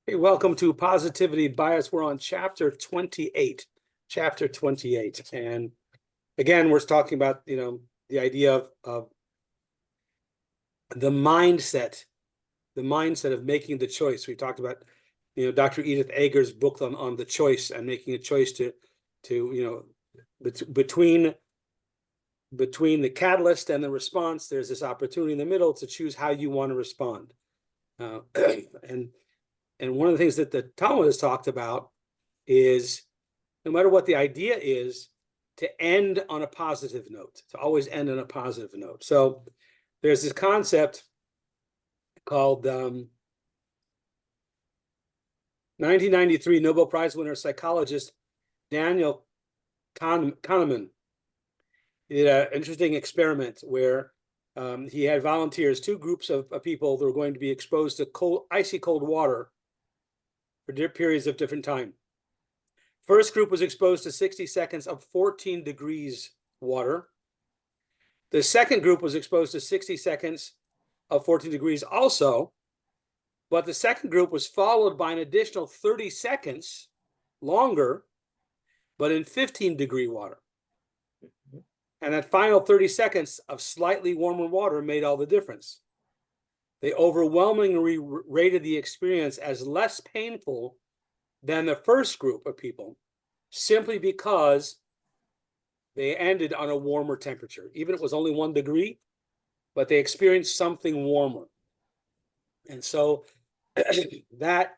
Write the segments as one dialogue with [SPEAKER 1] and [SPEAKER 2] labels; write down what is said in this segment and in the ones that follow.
[SPEAKER 1] Hey, welcome to Positivity Bias. We're on chapter 28. Chapter 28. And again, we're talking about, the idea of the mindset of making the choice. We talked about, Dr. Edith Eger's book on the choice and making a choice between the catalyst and the response. There's this opportunity in the middle to choose how you want to respond. And one of the things that the Talmud has talked about is no matter what the idea is, to end on a positive note, to always end on a positive note. So there's this concept called 1993 Nobel Prize winner psychologist Daniel Kahneman did an interesting experiment where he had volunteers, two groups of people that were going to be exposed to icy cold water for periods of different time. First group was exposed to 60 seconds of 14 degrees water. The second group was exposed to 60 seconds of 14 degrees also, but the second group was followed by an additional 30 seconds longer, but in 15-degree water. And that final 30 seconds of slightly warmer water made all the difference. They overwhelmingly rated the experience as less painful than the first group of people, simply because they ended on a warmer temperature. Even if it was only 1 degree, but they experienced something warmer. And so that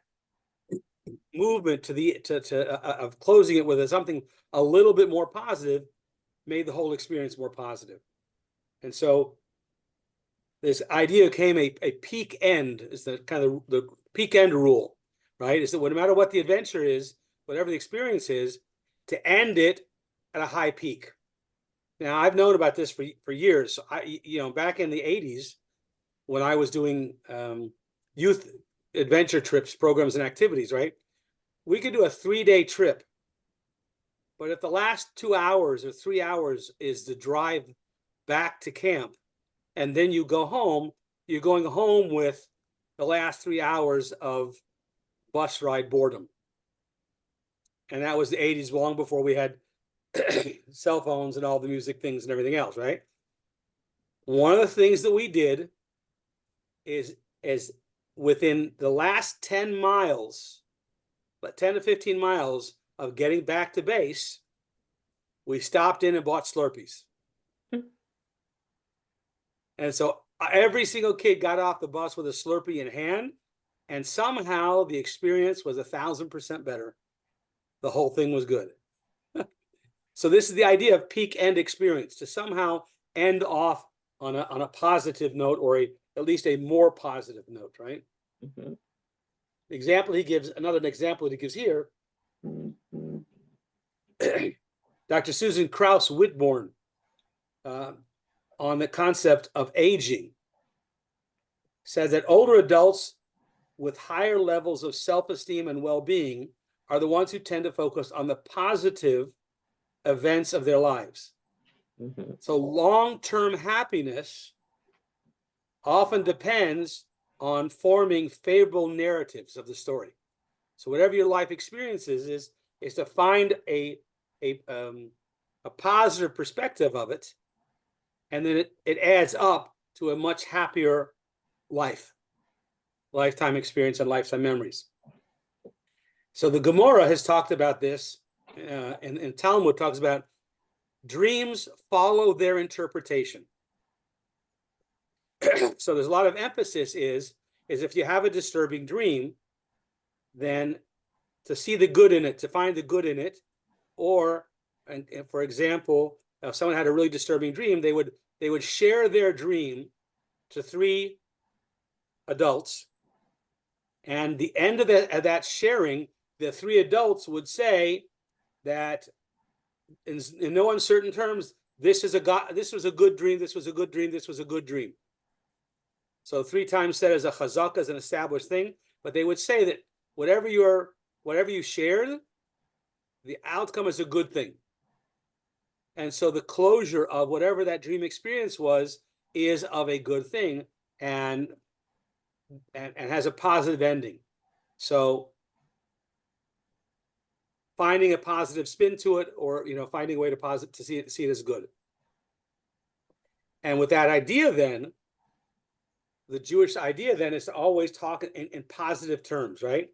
[SPEAKER 1] movement of closing it with something a little bit more positive made the whole experience more positive. And so this idea came a peak end, is the kind of the peak end rule, right? Is that no matter what the adventure is, whatever the experience is, to end it at a high peak. Now, I've known about this for years. So back in the 80s, when I was doing youth adventure trips, programs, and activities, right? We could do a 3-day trip. But if the last 2 hours or 3 hours is the drive back to camp, and then you go home, you're going home with the last 3 hours of bus ride boredom. And that was the 80s, long before we had cell phones and all the music things and everything else, right? One of the things that we did is within the last 10 miles, 10 to 15 miles of getting back to base, we stopped in and bought Slurpees. And so every single kid got off the bus with a Slurpee in hand, and somehow the experience was 1,000% better. The whole thing was good. So this is the idea of peak end experience, to somehow end off on a positive note, or at least a more positive note, right? Mm-hmm. Another example he gives here, Dr. Susan Krauss Whitborn, on the concept of aging, says that older adults with higher levels of self-esteem and well-being are the ones who tend to focus on the positive events of their lives. Mm-hmm. So long-term happiness often depends on forming favorable narratives of the story. So whatever your life experiences is to find a positive perspective of it, and then it adds up to a much happier lifetime experience and lifetime memories. So the Gemara has talked about this, and Talmud talks about dreams follow their interpretation. So there's a lot of emphasis is if you have a disturbing dream, then to see the good in it, to find the good in it, or, and for example, if someone had a really disturbing dream, they would share their dream to 3 adults, and the end of that sharing, the 3 adults would say that in no uncertain terms, this was a good dream, this was a good dream, this was a good dream. So 3 times said as a chazaka, as an established thing, but they would say that whatever you shared, the outcome is a good thing. And so the closure of whatever that dream experience was is of a good thing, and has a positive ending. So finding a positive spin to it, or finding a way to see it as good. And with that idea, then the Jewish idea then is to always talk in positive terms, right?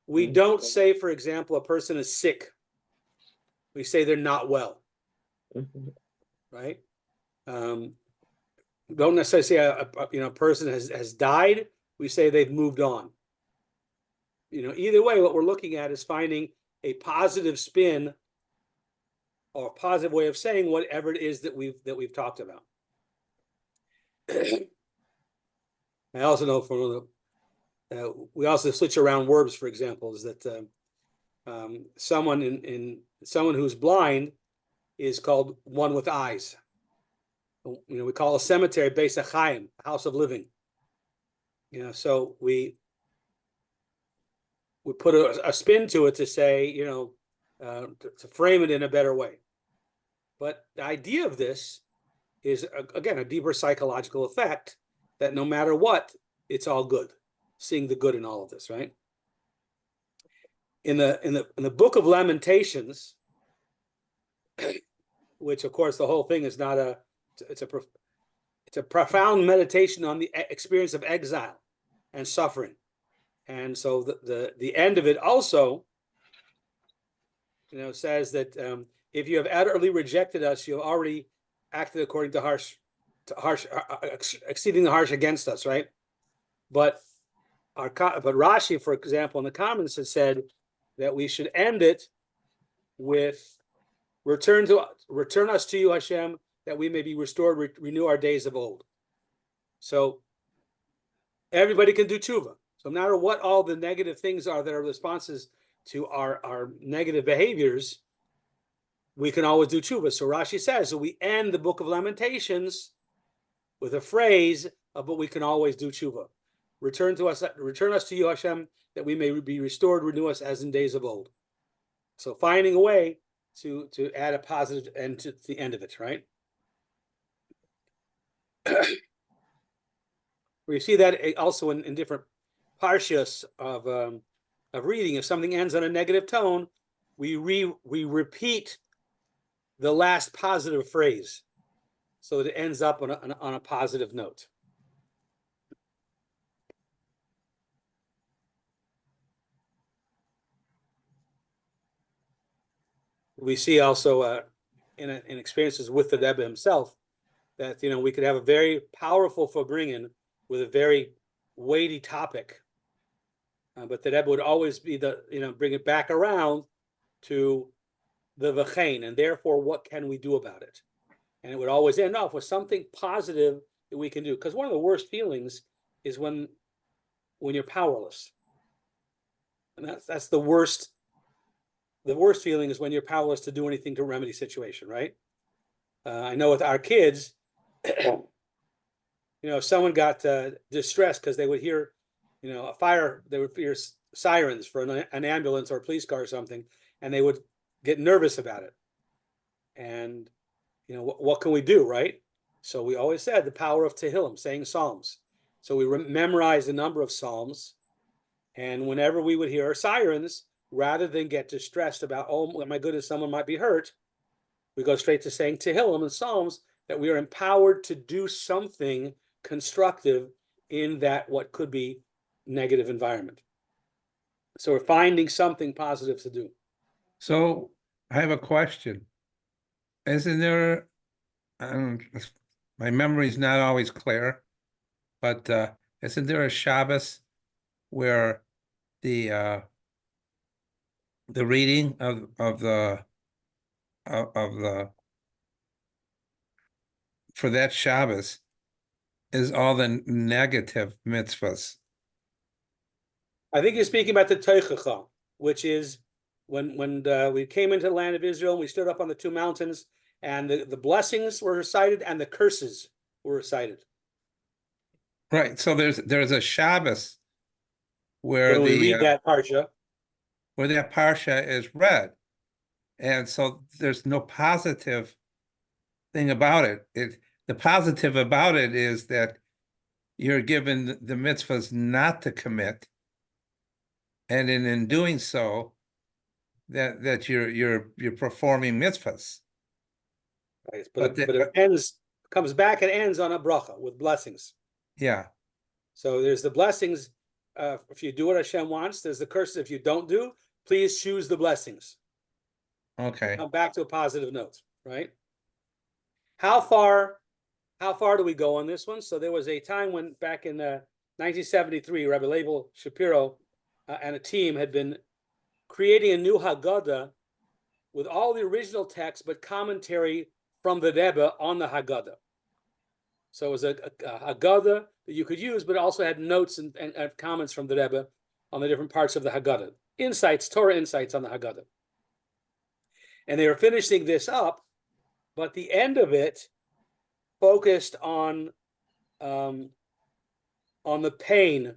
[SPEAKER 1] We don't say, for example, a person is sick. We say they're not well, right? Don't necessarily say a person has died. We say they've moved on. Either way, what we're looking at is finding a positive spin or a positive way of saying whatever it is that we've talked about. I also know from we also switch around verbs. For example, is that someone who's blind is called one with eyes. We call a cemetery Beis HaChaim, house of living. So we put a spin to it to say, to frame it in a better way. But the idea of this is, again, a deeper psychological effect that no matter what, it's all good. Seeing the good in all of this, right? In the book of Lamentations, which of course the whole thing is not it's a profound meditation on the experience of exile and suffering. And so the end of it also, says that if you have utterly rejected us, you have already acted according to exceeding the harsh against us, right? But Rashi, for example, in the comments has said that we should end it with return us to you, Hashem, that we may be restored, renew our days of old. So everybody can do tshuva. So no matter what all the negative things are that are responses to our negative behaviors, we can always do tshuva. So Rashi says, so we end the book of Lamentations with a phrase of, but we can always do tshuva. Return us to you, Hashem, that we may be restored, renew us as in days of old. So finding a way to add a positive end to the end of it, right? We see that also in different parshas of reading. If something ends on a negative tone, we repeat the last positive phrase so that it ends up on a positive note. We see also in experiences with the Rebbe himself that we could have a very powerful farbrengen with a very weighty topic, but the Rebbe would always be bring it back around to the v'chein, and therefore what can we do about it? And it would always end off with something positive that we can do, because one of the worst feelings is when you're powerless, and that's the worst. The worst feeling is when you're powerless to do anything to remedy situation, right? I know with our kids, if someone got distressed because they would hear, a fire, they would hear sirens for an ambulance or a police car or something, and they would get nervous about it. And, what can we do, right? So we always said the power of Tehillim, saying Psalms. So we memorized a number of Psalms, and whenever we would hear sirens, rather than get distressed about, oh my goodness, someone might be hurt, we go straight to saying Tehillim and Psalms, that we are empowered to do something constructive in that what could be negative environment. So we're finding something positive to do.
[SPEAKER 2] So I have a question. Isn't there, my memory's not always clear, but isn't there a Shabbos where the reading of the for that Shabbos is all the negative mitzvahs?
[SPEAKER 1] I think you're speaking about the Teichacha, which is when we came into the land of Israel, and we stood up on the two mountains, and the blessings were recited and the curses were recited.
[SPEAKER 2] Right. So there's a Shabbos where
[SPEAKER 1] we read that parsha,
[SPEAKER 2] where that parsha is read, and so there's no positive thing about it. The positive about it is that you're given the mitzvahs not to commit, and in doing so, that you're performing mitzvahs.
[SPEAKER 1] Right?
[SPEAKER 2] But
[SPEAKER 1] But it comes back and ends on a bracha with blessings.
[SPEAKER 2] yeah,
[SPEAKER 1] So there's the blessings. If you do what Hashem wants, there's the curses. If you don't do, please choose the blessings.
[SPEAKER 2] okay.
[SPEAKER 1] Come back to a positive note, right? How far do we go on this one? So there was a time when back in 1973, Rabbi Leibel Shapiro and a team had been creating a new Haggadah with all the original text, but commentary from the Rebbe on the Haggadah. So it was a Haggadah that you could use, but it also had notes and comments from the Rebbe on the different parts of the Haggadah. Insights, Torah insights on the Haggadah. And they were finishing this up, but the end of it focused on the pain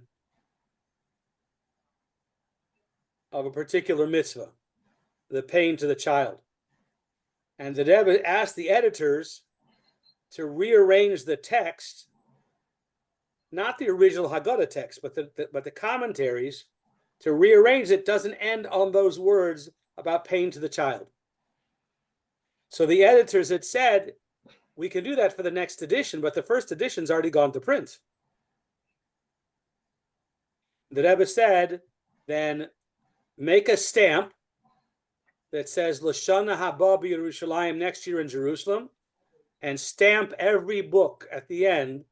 [SPEAKER 1] of a particular mitzvah, the pain to the child. And the Rebbe asked the editors to rearrange the text, not the original Haggadah text, but the commentaries, to rearrange it doesn't end on those words about pain to the child. So the editors had said, we can do that for the next edition, but the first edition's already gone to print. The Rebbe said, then make a stamp that says Lashana Haba Yerushalayim, next year in Jerusalem, and stamp every book at the end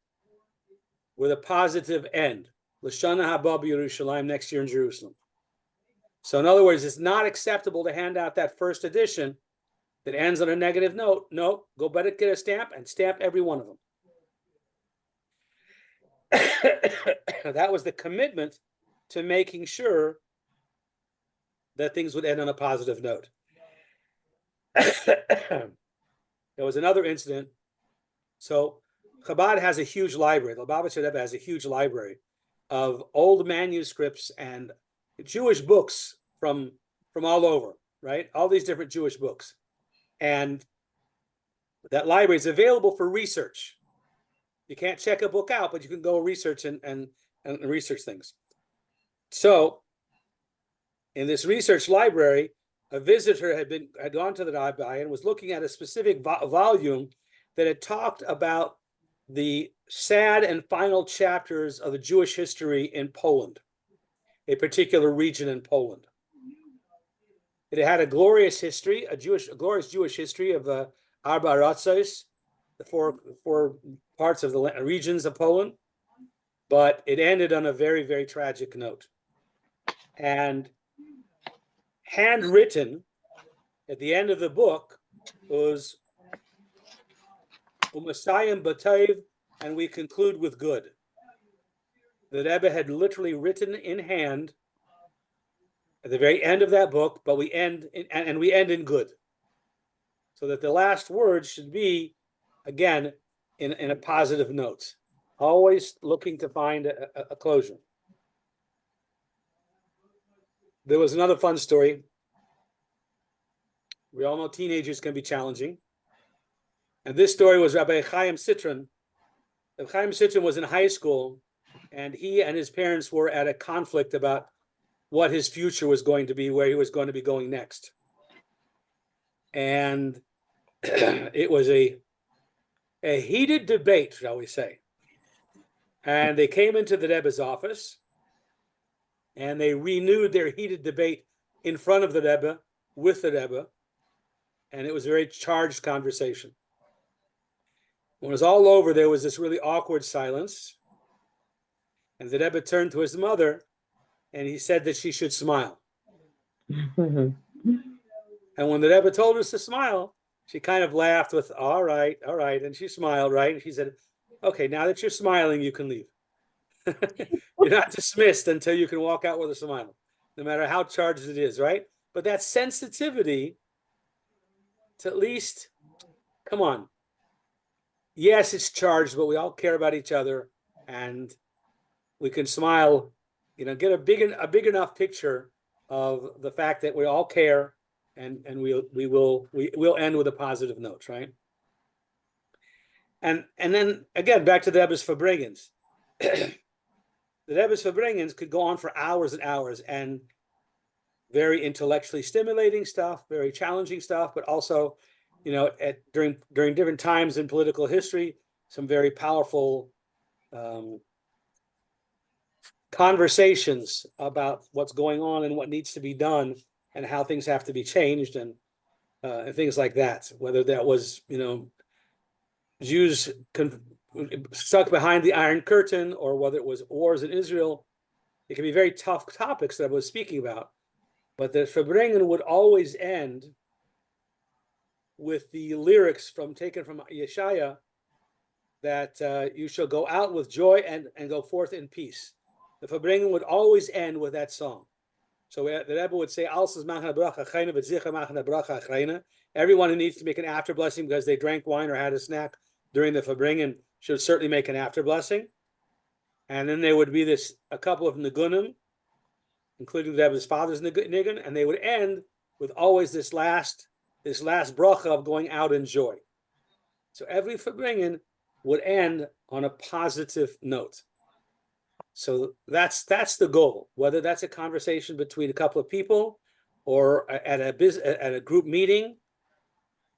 [SPEAKER 1] with a positive end. Lashana Haba Yerushalayim, next year in Jerusalem. So in other words, it's not acceptable to hand out that first edition that ends on a negative note. No, go better get a stamp and stamp every one of them. That was the commitment to making sure that things would end on a positive note. There was another incident. So Chabad has a huge library. The Lubavitcher Rebbe has a huge library of old manuscripts and Jewish books from all over, right? All these different Jewish books. And that library is available for research. You can't check a book out, but you can go research and research things. So in this research library, a visitor had gone to the rabbi and was looking at a specific volume that had talked about the sad and final chapters of the Jewish history in Poland, a particular region in Poland. It had a glorious history, a glorious Jewish history of the Arba Aratzos, the four parts of the regions of Poland, but it ended on a very, very tragic note. And handwritten at the end of the book was Umasayim B'Tov, and we conclude with good. The Rebbe had literally written in hand at the very end of that book, but we end in good. So that the last words should be, again, in a positive note. Always looking to find a closure. There was another fun story. We all know teenagers can be challenging. And this story was Rabbi Chaim Citron. Rabbi Chaim Citron was in high school, and he and his parents were at a conflict about what his future was going to be, where he was going to be going next. And it was a heated debate, shall we say. And they came into the Rebbe's office, and they renewed their heated debate in front of the Rebbe, with the Rebbe, and it was a very charged conversation. When it was all over, there was this really awkward silence, and the Rebbe turned to his mother, and he said that she should smile. And when the Rebbe told her to smile, she kind of laughed with, all right, and she smiled, right? And she said, okay, now that you're smiling, you can leave. You're not dismissed until you can walk out with a smile, no matter how charged it is, right? But that sensitivity to at least, come on. Yes, it's charged, but we all care about each other, and we can smile, get a big enough picture of the fact that we all care, and we'll end with a positive note, right? And then again, back to the Rebbe's Farbrengens. The the Rebbe's Farbrengens could go on for hours and hours, and very intellectually stimulating stuff, very challenging stuff, but also, during different times in political history, some very powerful conversations about what's going on and what needs to be done and how things have to be changed, and things like that. Whether that was, Jews stuck behind the Iron Curtain, or whether it was wars in Israel, it can be very tough topics that I was speaking about. But the Farbrengen would always end with the lyrics taken from Yeshaya, that you shall go out with joy and go forth in peace. The Farbrengen would always end with that song. So the Rebbe would say, everyone who needs to make an after blessing because they drank wine or had a snack during the Farbrengen should certainly make an after blessing. And then there would be a couple of Nigunim, including the Rebbe's father's Nigun, and they would end with always this last bracha of going out in joy. So every Farbrengen would end on a positive note. So that's the goal. Whether that's a conversation between a couple of people or at a group meeting,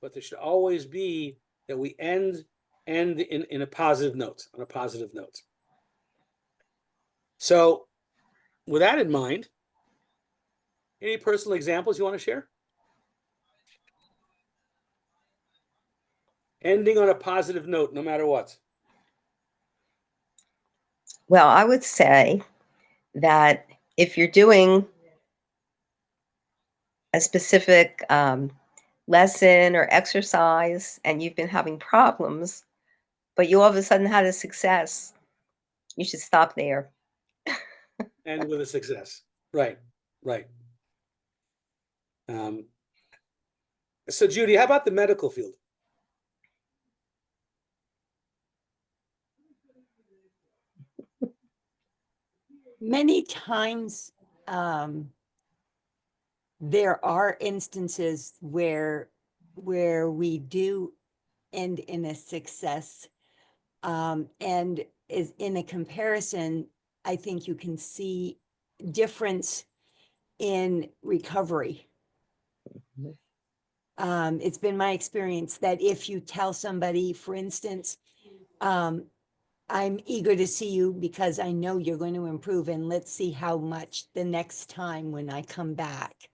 [SPEAKER 1] but there should always be that we end in a positive note, on a positive note. So with that in mind, any personal examples you want to share? Ending on a positive note, no matter what.
[SPEAKER 3] Well, I would say that if you're doing a specific lesson or exercise and you've been having problems, but you all of a sudden had a success, you should stop there.
[SPEAKER 1] And with a success. Right. So Judy, how about the medical field?
[SPEAKER 4] Many times, there are instances where we do end in a success, and is in a comparison, I think you can see difference in recovery. It's been my experience that if you tell somebody, for instance, I'm eager to see you because I know you're going to improve, and let's see how much the next time when I come back,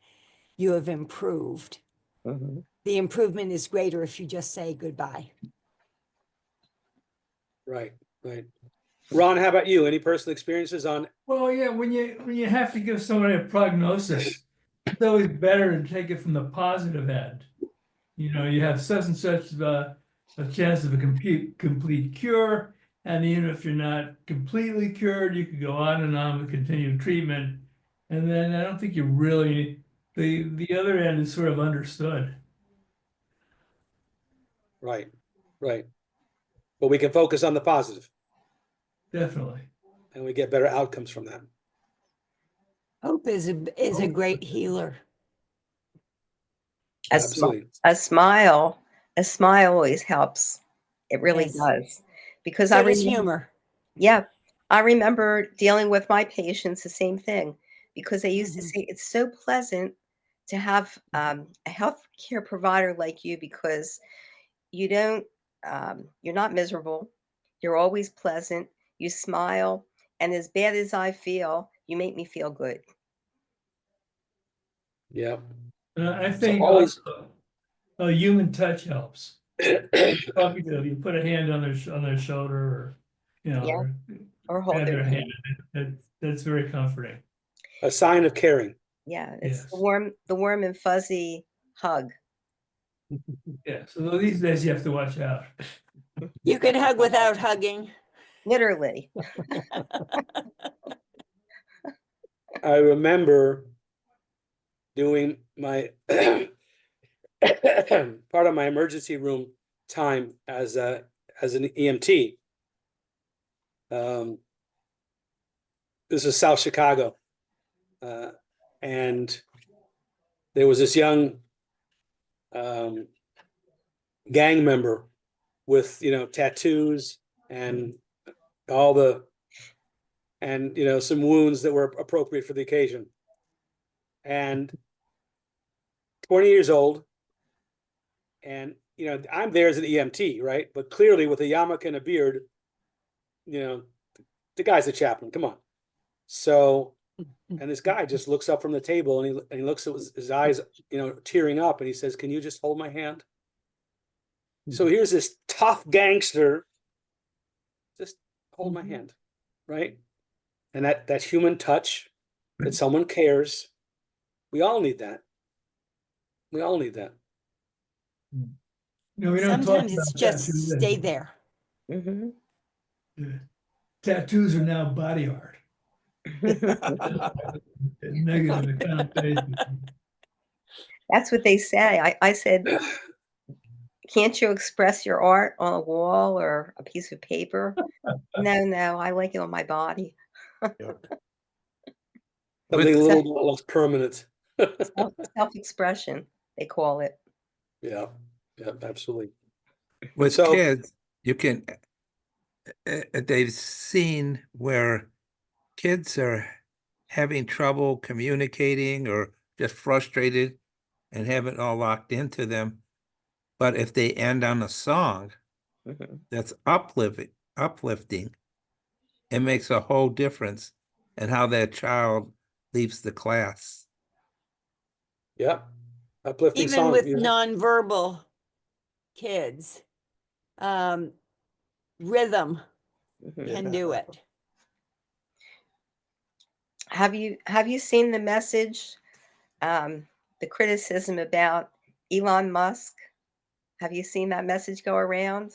[SPEAKER 4] you have improved.
[SPEAKER 3] Mhm.
[SPEAKER 4] The improvement is greater if you just say goodbye.
[SPEAKER 1] Right. Ron, how about you? Any personal experiences on?
[SPEAKER 5] Well, yeah, when you have to give somebody a prognosis, it's always better to take it from the positive end. You have such and such a chance of a complete cure, and even if you're not completely cured, you could go on and on with continued treatment. And then I don't think you really the other end is sort of understood.
[SPEAKER 1] Right. But we can focus on the positive,
[SPEAKER 5] Definitely.
[SPEAKER 1] and we get better outcomes from that.
[SPEAKER 4] Hope is a great healer.
[SPEAKER 1] Absolutely.
[SPEAKER 3] A smile always helps. It really
[SPEAKER 4] Yes.
[SPEAKER 3] does. Because
[SPEAKER 4] So does humor.
[SPEAKER 3] yeah, I remember dealing with my patients the same thing, because they used to
[SPEAKER 4] Mhm.
[SPEAKER 3] say it's so pleasant to have a healthcare provider like you, because you don't you're not miserable. You're always pleasant. You smile, and as bad as I feel, you make me feel good.
[SPEAKER 1] Yeah.
[SPEAKER 5] And I
[SPEAKER 1] So
[SPEAKER 5] think
[SPEAKER 1] always.
[SPEAKER 5] also a human touch helps. Talking to them, you put a hand on their shoulder, or
[SPEAKER 3] Yeah.
[SPEAKER 5] or
[SPEAKER 3] Or hold
[SPEAKER 5] grab
[SPEAKER 3] their
[SPEAKER 5] their
[SPEAKER 3] hand.
[SPEAKER 5] hand. That's very comforting.
[SPEAKER 1] A sign of caring.
[SPEAKER 3] Yeah, it's
[SPEAKER 5] Yes.
[SPEAKER 3] the warm and fuzzy hug.
[SPEAKER 5] Yeah. So these days you have to watch out.
[SPEAKER 4] You can hug without hugging.
[SPEAKER 3] Literally.
[SPEAKER 1] I remember doing my part of my emergency room time as an EMT. This is South Chicago, and there was this young gang member with tattoos and all the and some wounds that were appropriate for the occasion. And 20 years old, and I'm there as an EMT, right? But clearly with a yarmulke and a beard, the guy's a chaplain. Come on. So, and this guy just looks up from the table and he looks at his eyes, tearing up, and he says, "Can you just hold my hand?" So here's this tough gangster, just hold my hand, right? And that human touch, that someone cares. We all need that. We all need that.
[SPEAKER 5] We don't talk
[SPEAKER 4] Sometimes it's
[SPEAKER 5] about
[SPEAKER 4] just
[SPEAKER 5] tattoos
[SPEAKER 4] stay
[SPEAKER 5] anymore.
[SPEAKER 4] there.
[SPEAKER 3] Mm-hmm.
[SPEAKER 5] Tattoos are now body art. Negative connotation.
[SPEAKER 3] That's what they say. I said, can't you express your art on a wall or a piece of paper? No, I like it on my body.
[SPEAKER 1] Something a
[SPEAKER 2] With,
[SPEAKER 1] little bit less permanent.
[SPEAKER 3] Self-expression, they call it.
[SPEAKER 1] Yeah, absolutely.
[SPEAKER 2] with
[SPEAKER 1] So-
[SPEAKER 2] kids, you can, they've seen where kids are having trouble communicating or just frustrated and have it all locked into them. But if they end on a song
[SPEAKER 3] Mhm.
[SPEAKER 2] that's uplifting, it makes a whole difference in how that child leaves the class.
[SPEAKER 1] Yeah, uplifting
[SPEAKER 4] Even
[SPEAKER 1] song.
[SPEAKER 4] with nonverbal kids, rhythm
[SPEAKER 3] Mhm.
[SPEAKER 4] can do it.
[SPEAKER 3] Have you seen the message, the criticism about Elon Musk? Have you seen that message go around?